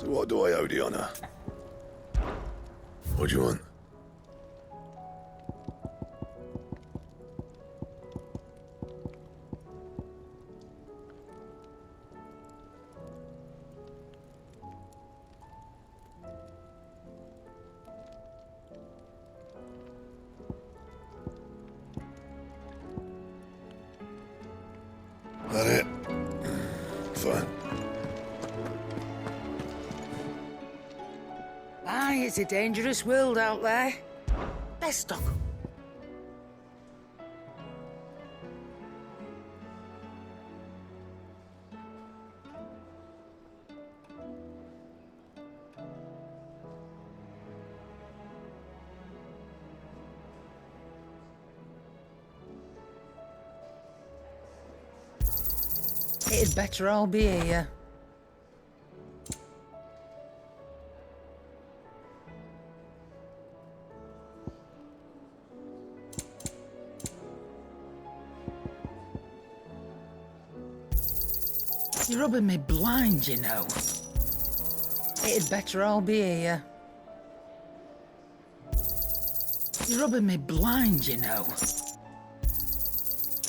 What do I owe the honor? What do you want? That it? Fine. Aye, it's a dangerous world out there. Let's stop. It'd better all be here. You're rubbing me blind, you know. It'd better all be here. You're rubbing me blind, you know.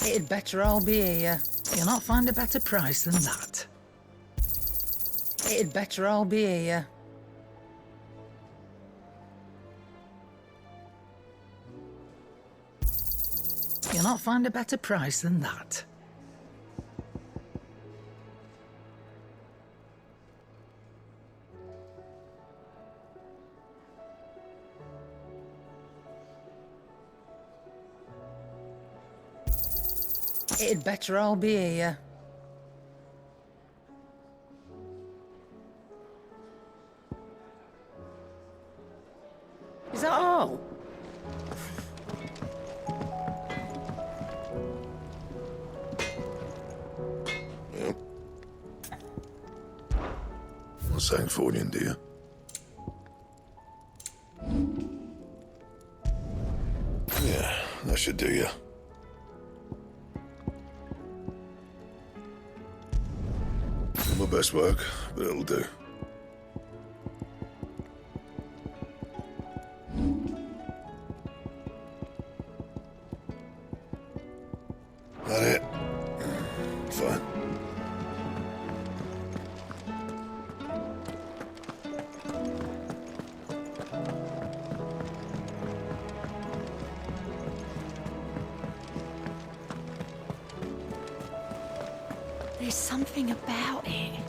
It'd better all be here. You'll not find a better price than that. It'd better all be here. You'll not find a better price than that. It'd better all be here. Is that all? Yep. Well, something for you, do you? Yeah, that should do you. My best work, but it'll do. That it? Fine. There's something about it.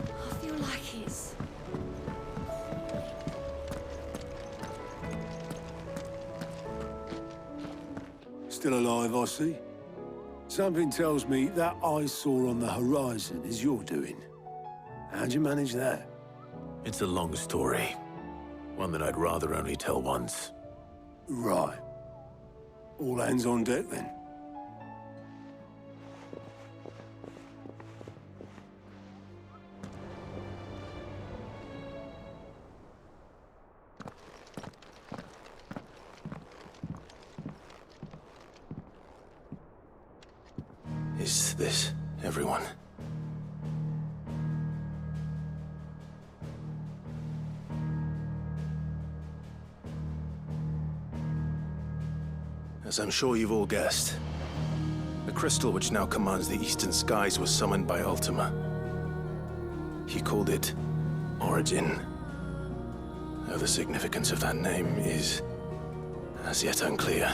I feel like it's... Still alive, I see. Something tells me that eyesore on the horizon is your doing. How'd you manage that? It's a long story. One that I'd rather only tell once. Right. All hands on deck, then. Is this everyone? As I'm sure you've all guessed, the crystal which now commands the eastern skies was summoned by Ultima. He called it Origin. Though the significance of that name is as yet unclear.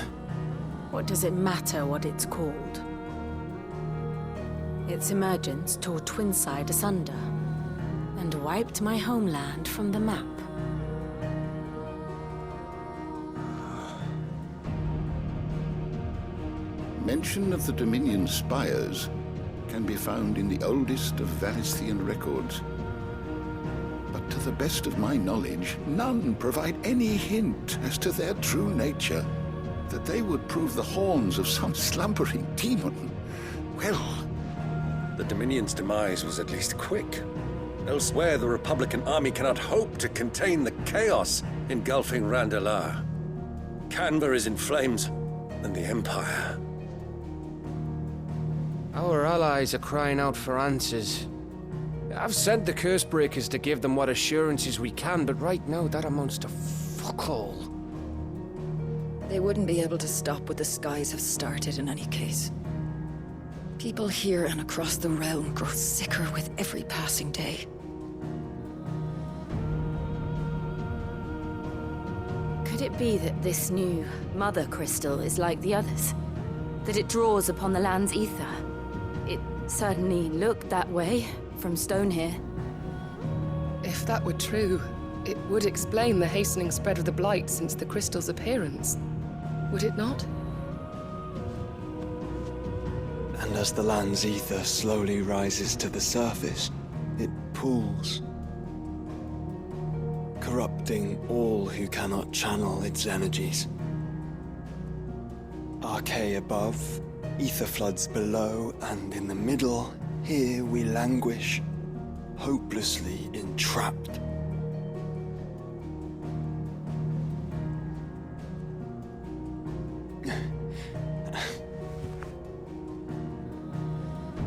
What does it matter what it's called? Its emergence tore Twinside asunder and wiped my homeland from the map. Mention of the Dominion spires can be found in the oldest of Valisthian records. But to the best of my knowledge, none provide any hint as to their true nature. That they would prove the horns of some slumbering demon. Well... The Dominion's demise was at least quick. Elsewhere, the Republican army cannot hope to contain the chaos engulfing Randalar. Canva is in flames, and the Empire. Our allies are crying out for answers. I've sent the curse breakers to give them what assurances we can, but right now that amounts to fuck all. They wouldn't be able to stop what the skies have started in any case. People here and across the realm grow sicker with every passing day. Could it be that this new mother crystal is like the others? That it draws upon the land's ether? It certainly looked that way from stone here. If that were true, it would explain the hastening spread of the Blight since the crystal's appearance. Would it not? And as the land's ether slowly rises to the surface, it pools, corrupting all who cannot channel its energies. Archay above, ether floods below, and in the middle, here we languish, hopelessly entrapped.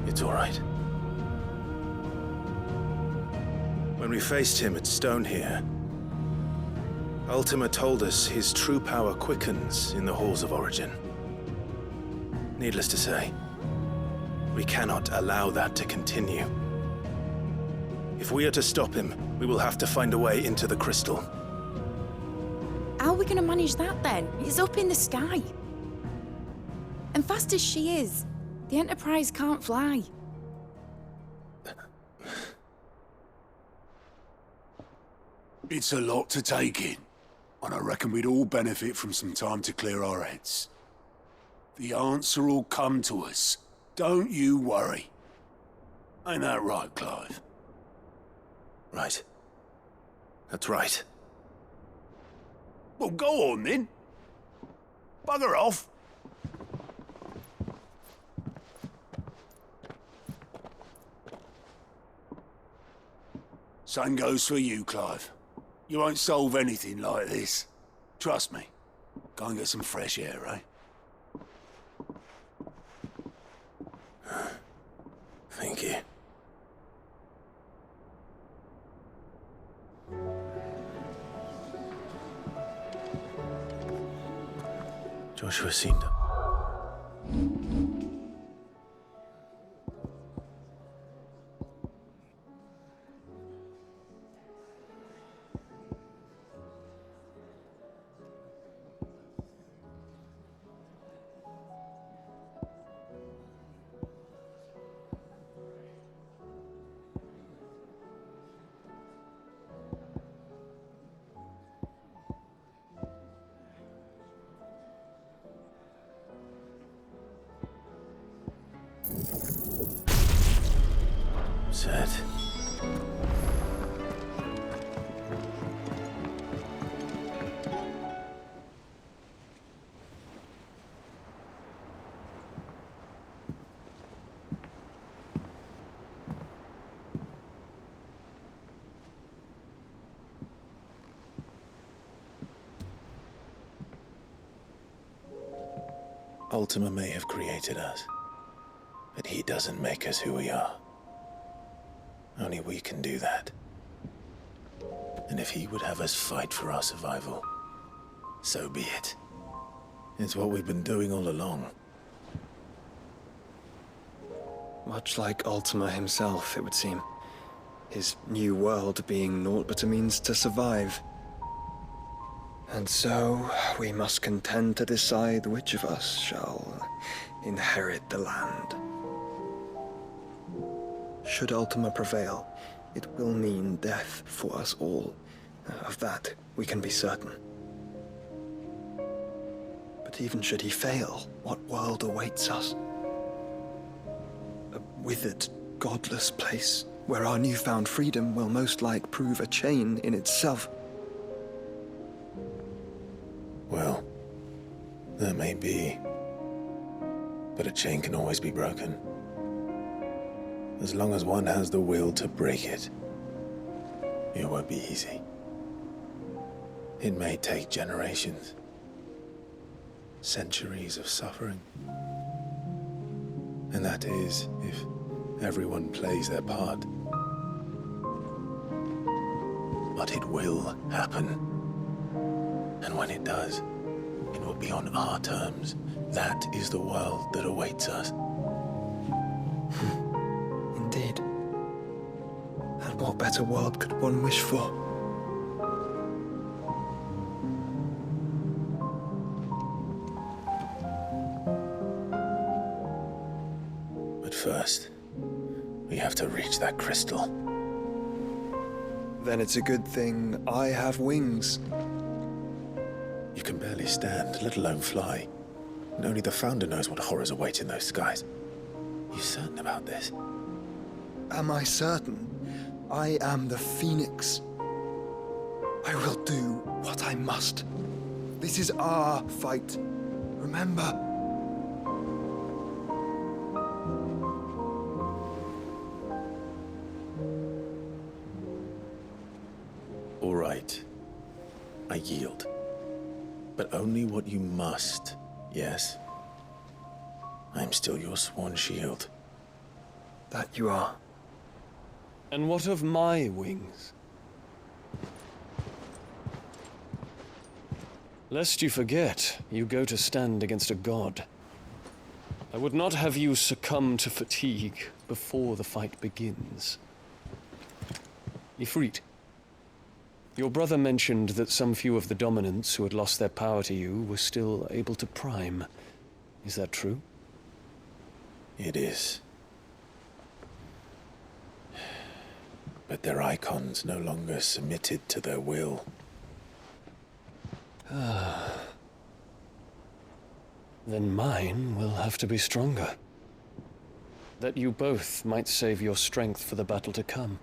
It's all right. When we faced him at Stone here, Ultima told us his true power quickens in the halls of Origin. Needless to say, we cannot allow that to continue. If we are to stop him, we will have to find a way into the crystal. How are we going to manage that then? It's up in the sky. And fast as she is, the Enterprise can't fly. It's a lot to take in, and I reckon we'd all benefit from some time to clear our heads. The answer will come to us. Don't you worry. Ain't that right, Clive? Right. That's right. Well, go on then. Bugger off. Same goes for you, Clive. You won't solve anything like this. Trust me. Go and get some fresh air, eh? Thank you. Joshua Cinder. Set. Ultima may have created us, but he doesn't make us who we are. Only we can do that. And if he would have us fight for our survival, so be it. It's what we've been doing all along. Much like Ultima himself, it would seem. His new world being naught but a means to survive. And so, we must contend to decide which of us shall inherit the land. Should Ultima prevail, it will mean death for us all. Of that, we can be certain. But even should he fail, what world awaits us? A withered, godless place, where our newfound freedom will most like prove a chain in itself. Well, that may be. But a chain can always be broken. As long as one has the will to break it, it won't be easy. It may take generations, centuries of suffering. And that is, if everyone plays their part. But it will happen. And when it does, it will be on our terms. That is the world that awaits us. Indeed. And what better world could one wish for? But first, we have to reach that crystal. Then it's a good thing I have wings. You can barely stand, let alone fly. And only the Founder knows what horrors await in those skies. You certain about this? Am I certain? I am the Phoenix. I will do what I must. This is our fight. Remember? All right. I yield. But only what you must, yes? I'm still your sworn shield. That you are. And what of my wings? Lest you forget, you go to stand against a god. I would not have you succumb to fatigue before the fight begins. Ifrit, your brother mentioned that some few of the dominants who had lost their power to you were still able to prime. Is that true? It is. But their icons no longer submitted to their will. Then mine will have to be stronger. That you both might save your strength for the battle to come.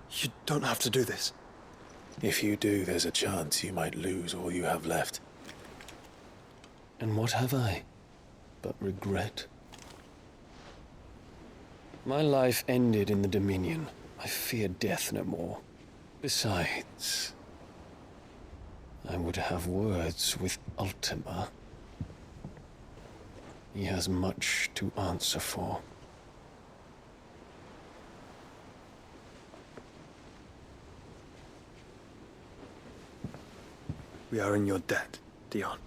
You don't have to do this. If you do, there's a chance you might lose all you have left. And what have I but regret? My life ended in the Dominion. I fear death no more. Besides, I would have words with Ultima. He has much to answer for. We are in your debt, Dion.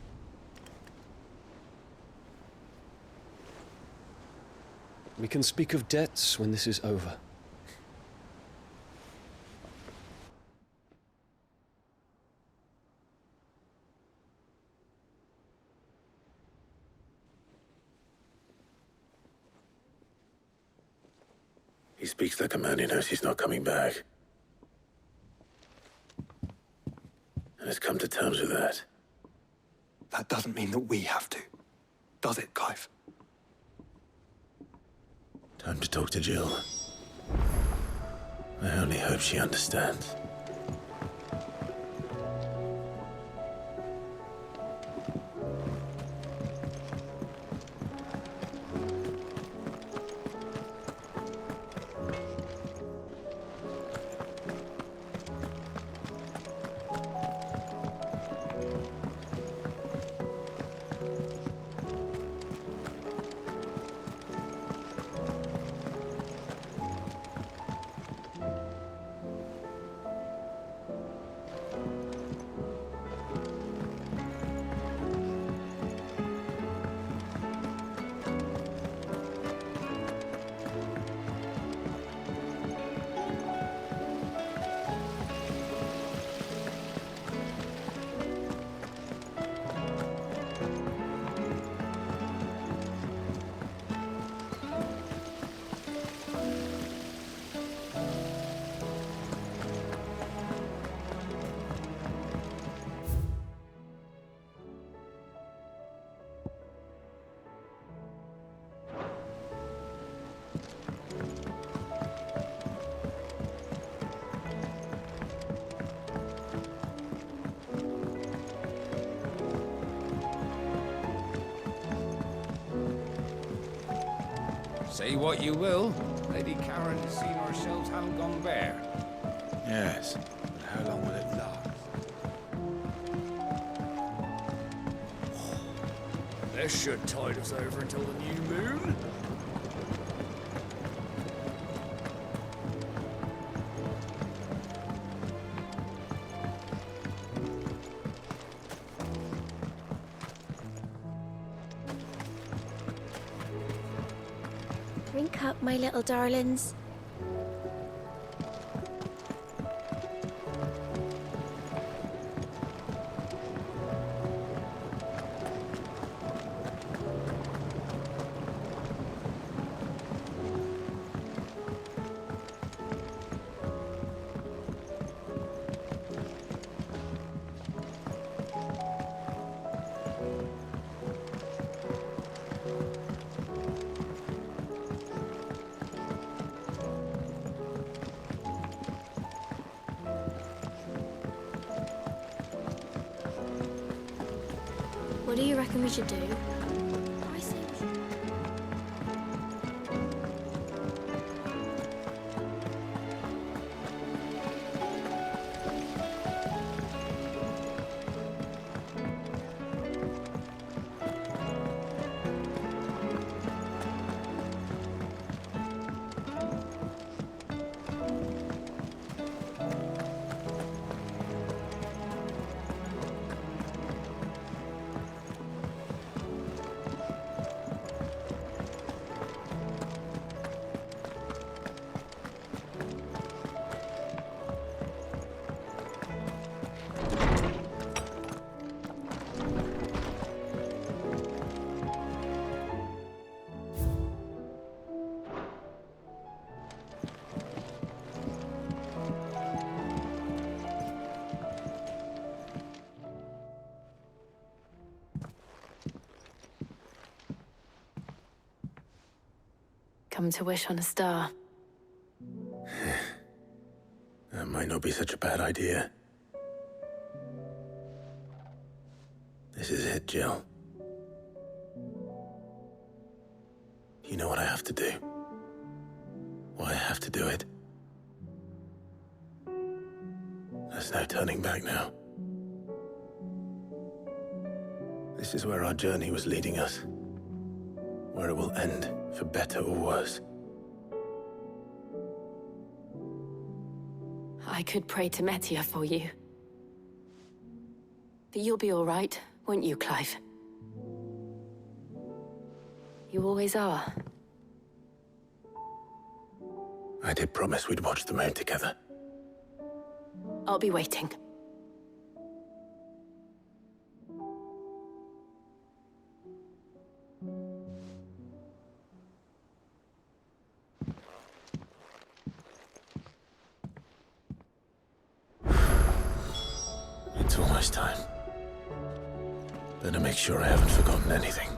We can speak of debts when this is over. He speaks like a man who knows he's not coming back. And has come to terms with that. That doesn't mean that we have to. Does it, Clive? Time to talk to Jill. I only hope she understands. Say what you will, Lady Karen has seen our shelves haven't gone bare. Yes, but how long will it last? This should tide us over until the new moon. wake up, my little darlings. What do you reckon we should do? I say we should... Come to wish on a star. That might not be such a bad idea. This is it, Jill. You know what I have to do. Why I have to do it. There's no turning back now. This is where our journey was leading us. Where it will end, for better or worse. I could pray to Metia for you. But you'll be all right, won't you, Clive? You always are. I did promise we'd watch the moon together. I'll be waiting. It's almost time. Better make sure I haven't forgotten anything.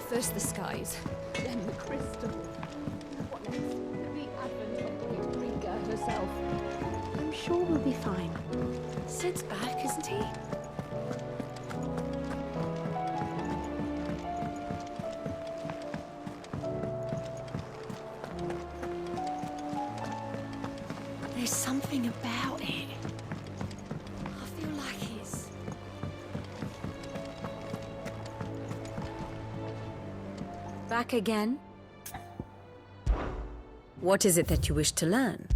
First the skies, then the crystal. What next? The advent of Great Greeker herself. I'm sure we'll be fine. Sid's back, isn't he? There's something about it. I feel like it's... Back again? What is it that you wish to learn?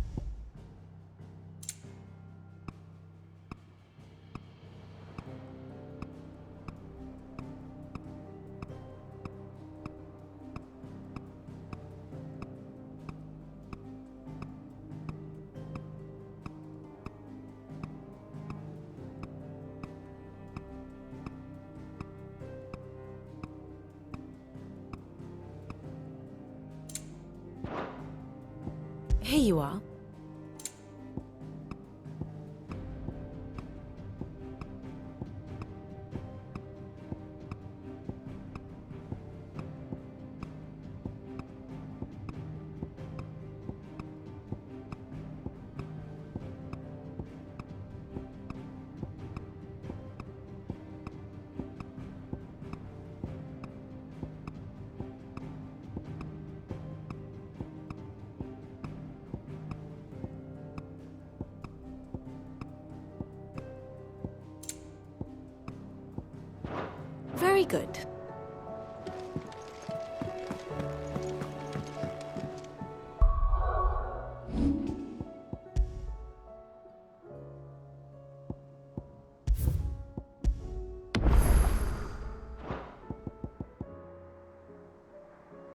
Here you are. Very good.